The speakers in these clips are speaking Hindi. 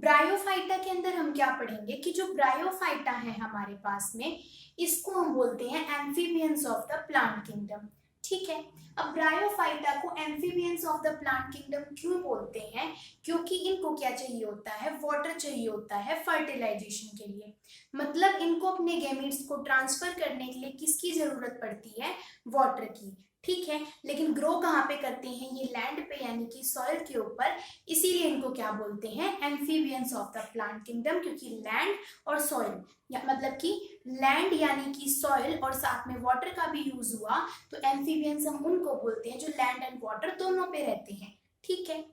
ब्रायोफाइटा के अंदर हम क्या पढ़ेंगे कि जो ब्रायोफाइटा है हमारे पास में, इसको हम बोलते हैं amphibians of the plant kingdom. ठीक है। अब ब्रायोफाइटा को amphibians of the plant kingdom क्यों बोलते हैं? क्योंकि इनको क्या चाहिए होता है? वाटर चाहिए होता है फर्टिलाइजेशन के लिए। मतलब इनको अपने गैमीट्स को ट्रांसफर करने के लिए किसकी जरूरत पड़ती है? वाटर की। ठीक है। लेकिन ग्रो कहाँ पे करते हैं? ये लैंड पे यानी कि सॉइल के ऊपर। इसीलिए इनको क्या बोलते हैं? Amphibians of the plant kingdom. क्योंकि लैंड और सॉइल या मतलब कि लैंड यानी कि सॉइल और साथ में वाटर का भी यूज हुआ, तो एम्फीबियंस हम उनको बोलते हैं जो लैंड एंड वाटर दोनों पे रहते हैं। ठीक है।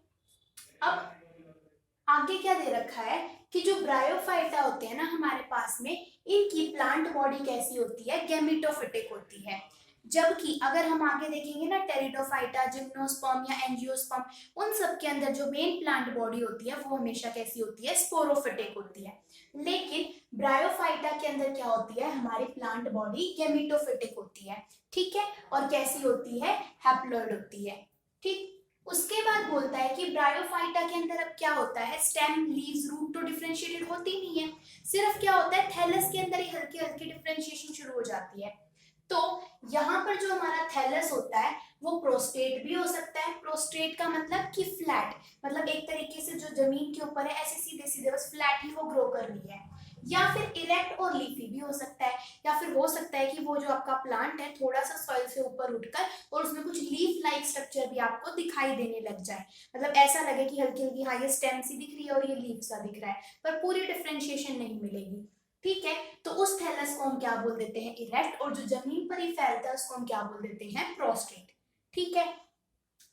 अब आगे क्या दे रखा है कि जो ब्रायोफाइटा होते हैं ना हमारे पास में, इनकी प्लांट बॉडी कैसी होती है? गैमेटोफिटिक होती है। जबकि अगर हम आगे देखेंगे ना, टेरिडोफाइटा, जिम्नोस्पर्म या एंजियोस्पर्म, उन सब के अंदर जो मेन प्लांट बॉडी होती है वो हमेशा कैसी होती है? स्पोरोफिटिक होती है। लेकिन ब्रायोफाइटा के अंदर क्या होती है? हमारी प्लांट बॉडी गैमेटोफिटिक होती है। ठीक है। और कैसी होती है? हैप्लॉइड होती है। ठीक। उसके बाद बोलता है कि ब्रायोफाइटा के अंदर अब क्या होता है? स्टेम, लीव्स, रूट तो डिफरेंशिएटेड होती नहीं है। सिर्फ क्या होता है? थैलस के अंदर ही हल्की हल्की डिफरेंशिएशन शुरू हो जाती है। तो यहाँ पर जो हमारा थैलस होता है वो प्रोस्टेट भी हो सकता है। प्रोस्टेट का मतलब कि फ्लैट, मतलब एक तरीके से जो जमीन के ऊपर है ऐसे सीधे सीधे बस फ्लैट ही वो ग्रो कर रही है। या फिर इरेक्ट और लीफी भी हो सकता है। या फिर हो सकता है कि वो जो आपका प्लांट है थोड़ा सा सॉइल से ऊपर उठकर और उसमें कुछ लीफ लाइक स्ट्रक्चर भी आपको दिखाई देने लग जाए। मतलब ऐसा लगे कि हल्की हल्की हाँ ये स्टेम सी दिख रही है और ये लीफ सा दिख रहा है, पर पूरी डिफरेंशिएशन नहीं मिलेगी। ठीक है। तो उस थैलस को हम क्या बोल देते हैं? इरेक्ट। और जो जमीन पर ही फैलता है उसको हम क्या बोल देते हैं? प्रोस्टेट। ठीक है।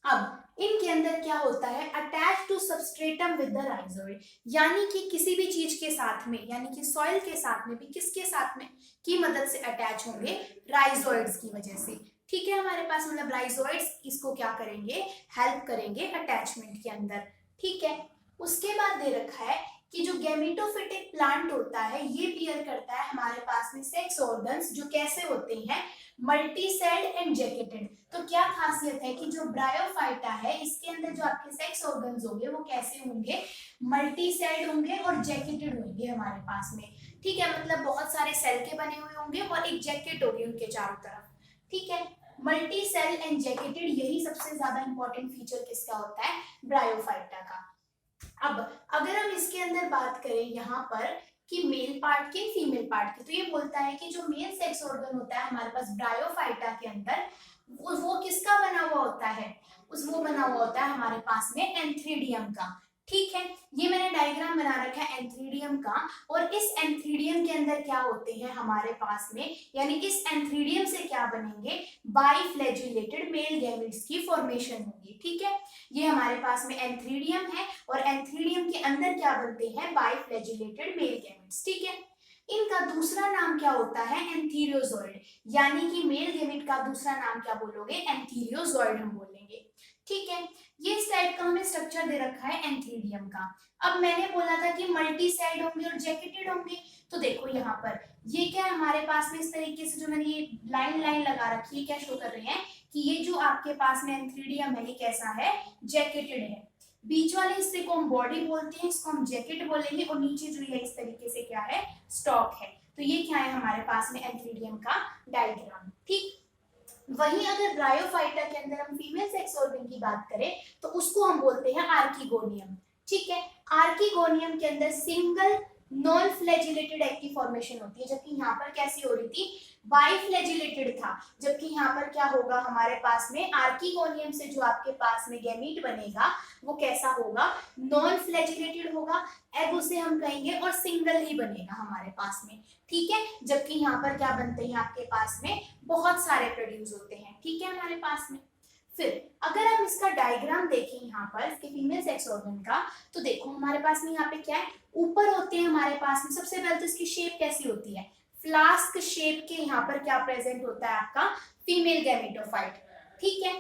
अब इनके अंदर क्या होता है? Attach to substratum with the rhizoid, यानी कि किसी भी चीज के साथ में, यानी कि सॉइल के साथ में भी किसके साथ में की मदद से अटैच होंगे? राइजोइड्स की वजह से। ठीक है। हमारे पास मतलब राइजोइड्स इसको क्या करेंगे? हेल्प करेंगे अटैचमेंट के अंदर। ठीक है। उसके बाद दे रखा है कि जो गैमेटोफिटिक प्लांट होता है ये बियर करता है हमारे पास में सेक्स ऑर्गन्स, जो कैसे होते हैं? Multi celled and jacketed. तो क्या खासियत है कि जो ब्रायोफाइटा है इसके अंदर जो आपके सेक्स ऑर्गन्स होंगे वो कैसे होंगे? मल्टी सेल्ड होंगे और जैकेटेड होंगे हमारे पास में। ठीक है। मतलब बहुत सारे सेल के बने हुए होंगे और एक जैकेट होगी उनके चारों तरफ। ठीक है। मल्टी सेल एंड जैकेटेड, यही सबसे ज्यादा इंपॉर्टेंट फीचर किसका होता है? ब्रायोफाइटा का। अब अगर हम इसके अंदर बात करें यहाँ पर कि मेल पार्ट की फीमेल पार्ट की, तो ये बोलता है कि जो मेल सेक्स ऑर्गन होता है हमारे पास ब्रायोफाइटा के अंदर, वो किसका बना हुआ होता है? वो बना हुआ होता है हमारे पास में एंथ्रीडियम का। ठीक है। ये मैंने डायग्राम बना रखा है एंथ्रीडियम का। और इस एंथ्रीडियम के अंदर क्या होते हैं हमारे पास में, यानी इस एंथ्रीडियम से क्या बनेंगे? बाइफ्लैजिलेटेड मेल गैमेट्स की फॉर्मेशन होगी। ठीक है। ये हमारे पास में एंथ्रीडियम है और एंथ्रीडियम के अंदर क्या बनते हैं? बाइफ्लैजिलेटेड मेल गैमेट्स। ठीक है। इनका दूसरा नाम क्या होता है? एंथीरियोजॉइड, यानी कि मेल गैमेट का दूसरा नाम क्या बोलोगे? एंथीरियोजॉइड हम बोलेंगे। ठीक है। ये इस टाइप का हमें स्ट्रक्चर दे रखा है एंथ्रीडियम का। अब मैंने बोला था कि मल्टी सेल्ड होंगे और जैकेटेड होंगे, तो देखो यहाँ पर ये क्या है हमारे पास में, इस तरीके से जो मैंने ये लाइन लाइन लगा रखी है क्या शो कर रही है कि ये जो आपके पास में एंथ्रीडियम है ये कैसा है? जैकेटेड है। बीच वाले हिस्से को हम बॉडी बोलते हैं, इसको हम जैकेट बोलेंगे, और नीचे जो है इस तरीके से क्या है? स्टॉक है। तो ये क्या है हमारे पास में? एंथ्रीडियम का डायग्राम। ठीक। वहीं अगर ब्रायोफाइटा के अंदर हम फीमेल सेक्स ऑर्गन की बात करें तो उसको हम बोलते हैं आर्किगोनियम। ठीक है। आर्किगोनियम के अंदर सिंगल नॉन फ्लैजिलेटेड एग की फॉर्मेशन होती है, जबकि यहाँ पर कैसी हो रही थी? बाइफ्लैजिलेटेड था। जबकि यहाँ पर क्या होगा हमारे पास में? आर्किगोनियम से जो आपके पास में गैमीट बनेगा वो कैसा होगा? नॉन फ्लैजिलेटेड होगा। एग उसे हम कहेंगे और सिंगल ही बनेगा हमारे पास में। ठीक है। जबकि यहाँ पर क्या बनते हैं आपके पास में? बहुत सारे प्रोड्यूस होते हैं। ठीक है हमारे पास में। फिर अगर हम इसका डायग्राम देखें यहाँ पर इसके फीमेल सेक्स ऑर्गन का, तो देखो हमारे पास में यहाँ पे क्या है? ऊपर होते हैं हमारे पास में, सबसे पहले तो इसकी शेप कैसी होती है? फ्लास्क शेप के यहाँ पर क्या प्रेजेंट होता है? आपका फीमेल गैमेटोफाइट। ठीक है।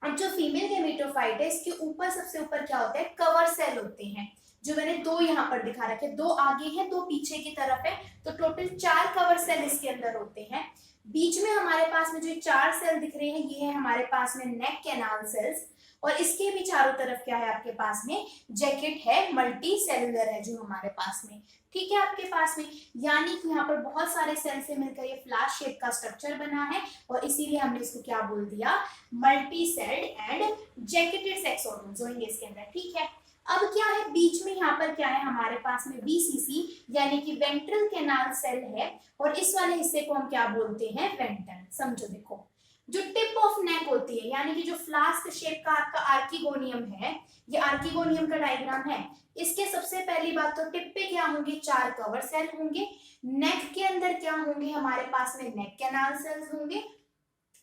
अब जो फीमेल गैमेटोफाइट है इसके ऊपर सबसे ऊपर क्या होता है? कवर सेल होते हैं, जो मैंने दो यहाँ पर दिखा रखे, दो आगे है दो पीछे की तरफ है, तो टोटल 4 कवर सेल इसके अंदर होते हैं। बीच में हमारे पास में जो 4 सेल दिख रहे हैं ये है हमारे पास में नेक कैनाल सेल्स। और इसके भी चारों तरफ क्या है आपके पास में, जैकेट है, मल्टी सेलुलर है जो हमारे पास में, ठीक है आपके पास में। यानी कि यहाँ पर बहुत सारे सेल से मिलकर ये फ्लैश शेप का स्ट्रक्चर बना है और इसीलिए हमने इसको क्या बोल दिया, multi celled and jacketed sex organs होंगे इसके अंदर, ठीक है। अब क्या है बीच में यहाँ पर क्या है हमारे पास में वीसीसी यानी कि वेंट्रल कैनाल सेल है और इस वाले हिस्से को हम क्या बोलते हैं, वेंट्रल। समझो देखो, जो टिप ऑफ नेक होती है यानी कि जो फ्लास्क शेप का आपका आर्किगोनियम है, ये आर्किगोनियम का डायग्राम है। इसके सबसे पहली बात तो टिप पे क्या होंगे, 4 कवर सेल होंगे। नेक के अंदर क्या होंगे हमारे पास में, नेक कैनाल सेल्स होंगे।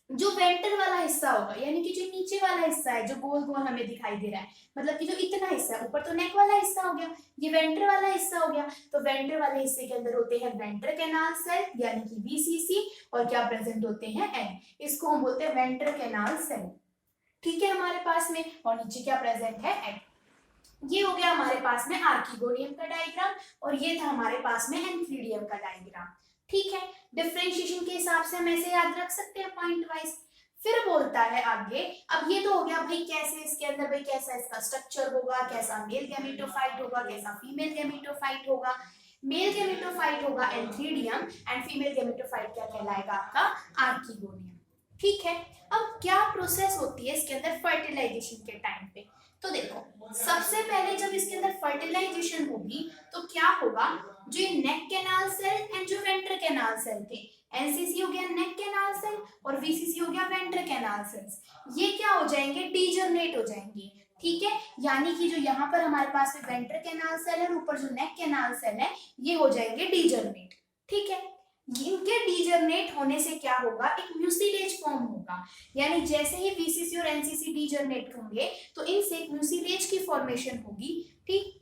जो वेंट्रल वाला हिस्सा होगा यानी कि जो नीचे वाला हिस्सा है जो गोल गोल हमें दिखाई दे रहा है, मतलब कि जो इतना हिस्सा है, ऊपर तो नेक वाला हिस्सा हो गया, ये वेंट्रल वाला हिस्सा हो गया। तो वेंट्रल वाले हिस्से के अंदर होते हैं वेंट्रल कैनाल सेल यानी कि वीसीसी और क्या प्रेजेंट होते हैं, एन। इसको हम बोलते हैं वेंट्रल कैनाल सेल, ठीक है हमारे पास में। और नीचे क्या प्रेजेंट है, एन। ये हो गया हमारे पास में आर्किगोनियम का डायग्राम और ये था हमारे पास में एंथ्रीडियम का डायग्राम, ठीक है। डिफरेंशिएशन के हिसाब से हम ऐसे याद रख सकते हैं पॉइंट वाइज। फिर बोलता है आगे, अब ये तो हो गया भाई कैसे इसके अंदर भाई कैसा इसका स्ट्रक्चर होगा, कैसा मेल गैमेटोफाइट होगा, कैसा फीमेल गैमेटोफाइट होगा। मेल गैमेटोफाइट होगा एंथ्रीडियम एंड फीमेल गैमेटोफाइट क्या कहलाएगा आपका, आर्किगोनियम, ठीक है। अब क्या प्रोसेस होती है इसके अंदर फर्टिलाइजेशन के टाइम पे, तो देखो सबसे पहले जब इसके अंदर फर्टिलाइजेशन होगी तो क्या होगा, जो नेक कैनाल सेल एंड जो वेंट्रल कैनाल सेल थे, एनसीसी हो गया नेक कैनाल सेल और वीसीसी हो गया वेंट्रल कैनाल सेल्स, ये क्या हो जाएंगे, डीजनरेट हो जाएंगे, ठीक है। यानी कि जो यहाँ पर हमारे पास में वेंट्रल कैनाल सेल है और ऊपर जो नेक कैनाल सेल है ये हो जाएंगे डीजनरेट, ठीक है। इनके डीजनरेट होने से क्या होगा, एक म्यूसिलेज फॉर्म होगा। यानी जैसे ही वीसीसी और एनसीसी डीजनरेट होंगे तो इनसे एक म्यूसिलेज की फॉर्मेशन होगी, ठीक।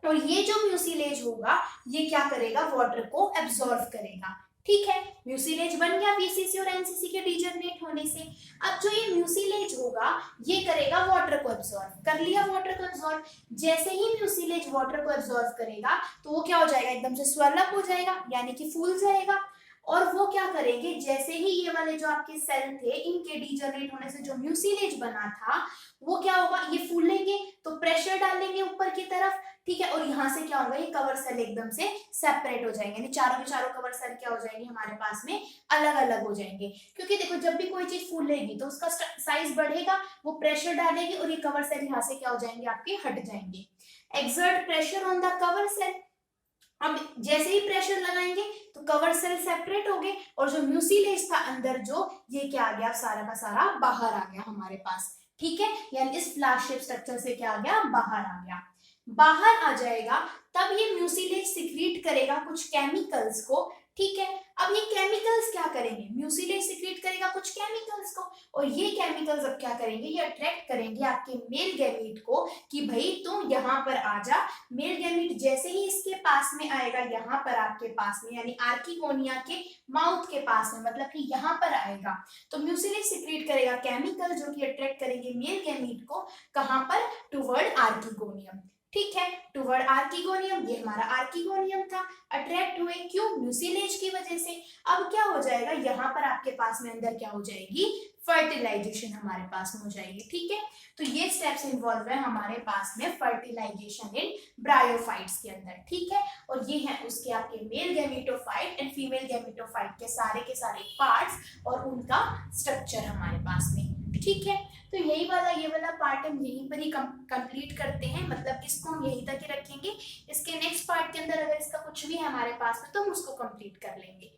और ये जो म्यूसिलेज होगा ये क्या करेगा, वाटर को एब्जॉर्ब करेगा, ठीक है। म्यूसिलेज बन गया वीसीसी और एनसीसी के डीजनरेट होने से। अब जो ये म्यूसिलेज होगा ये करेगा वाटर को एब्जॉर्ब, कर लिया वाटर को एब्जॉर्ब। जैसे ही म्यूसिलेज वाटर को एब्जॉर्ब करेगा तो वो क्या हो जाएगा, एकदम से स्वेल अप हो जाएगा यानी कि फूल जाएगा। और वो क्या करेंगे, जैसे ही ये वाले जो आपके सेल थे इनके डीजनरेट होने से जो म्यूसिलेज बना था वो क्या होगा, ये फूलेंगे तो प्रेशर डालेंगे ऊपर की तरफ, ठीक है। और यहाँ से क्या होगा, ये कवर सेल एकदम से सेपरेट हो जाएंगे, यानी चारों के चारों कवर सेल क्या हो जाएंगे हमारे पास में, अलग अलग हो जाएंगे। क्योंकि देखो जब भी कोई चीज फूलेगी तो उसका साइज बढ़ेगा, वो प्रेशर डालेगी और ये कवर सेल यहाँ से क्या हो जाएंगे आपके, हट जाएंगे। Exert pressure on the cover cell, अब जैसे ही प्रेशर लगाएंगे तो कवर सेल सेपरेट हो गए और जो म्यूसिलेज था अंदर जो, ये क्या आ गया, सारा का सारा बाहर आ गया हमारे पास, ठीक है। यानी इस फ्लैश शेप स्ट्रक्चर से क्या आ गया, बाहर आ गया। बाहर आ जाएगा तब ये म्यूसिलेज सिक्रीट करेगा कुछ केमिकल्स को, ठीक है। अब ये केमिकल्स क्या करेंगे, म्यूसिलेज सिक्रीट करेगा कुछ केमिकल्स को और ये केमिकल्स अब क्या करेंगे, ये अट्रैक्ट करेंगे आपके मेल गैमीट को कि भाई तुम यहाँ पर आ जा। मेल गैमीट जैसे ही इसके पास में आएगा, यहाँ पर आपके पास में यानी आर्किगोनिया के माउथ के पास में, मतलब कि यहाँ पर आएगा तो म्यूसिलेज सिक्रीट करेगा केमिकल जो कि अट्रैक्ट करेंगे मेल गैमीट को, कहाँ पर, टुवर्ड आर्किगोनियम, ठीक है। टुवर्ड आर्किगोनियम, ये हमारा आर्किगोनियम था, अट्रैक्ट हुए क्यों, म्यूसिलेज की वजह से। अब क्या हो जाएगा, यहाँ पर आपके पास में अंदर क्या हो जाएगी, फर्टिलाइजेशन हमारे पास में हो जाएगी, ठीक है। तो ये स्टेप्स इन्वॉल्व है हमारे पास में फर्टिलाइजेशन इन ब्रायोफाइट्स के अंदर, ठीक है। और ये है उसके आपके male gametophyte and female gametophyte के सारे पार्ट्स और उनका स्ट्रक्चर हमारे पास में, ठीक है। तो यही वाला ये वाला पार्ट हम यहीं पर ही कंप्लीट करते हैं, मतलब इसको हम यहीं तक ही रखेंगे। इसके नेक्स्ट पार्ट के अंदर अगर इसका कुछ भी है हमारे पास में तो हम उसको कंप्लीट कर लेंगे।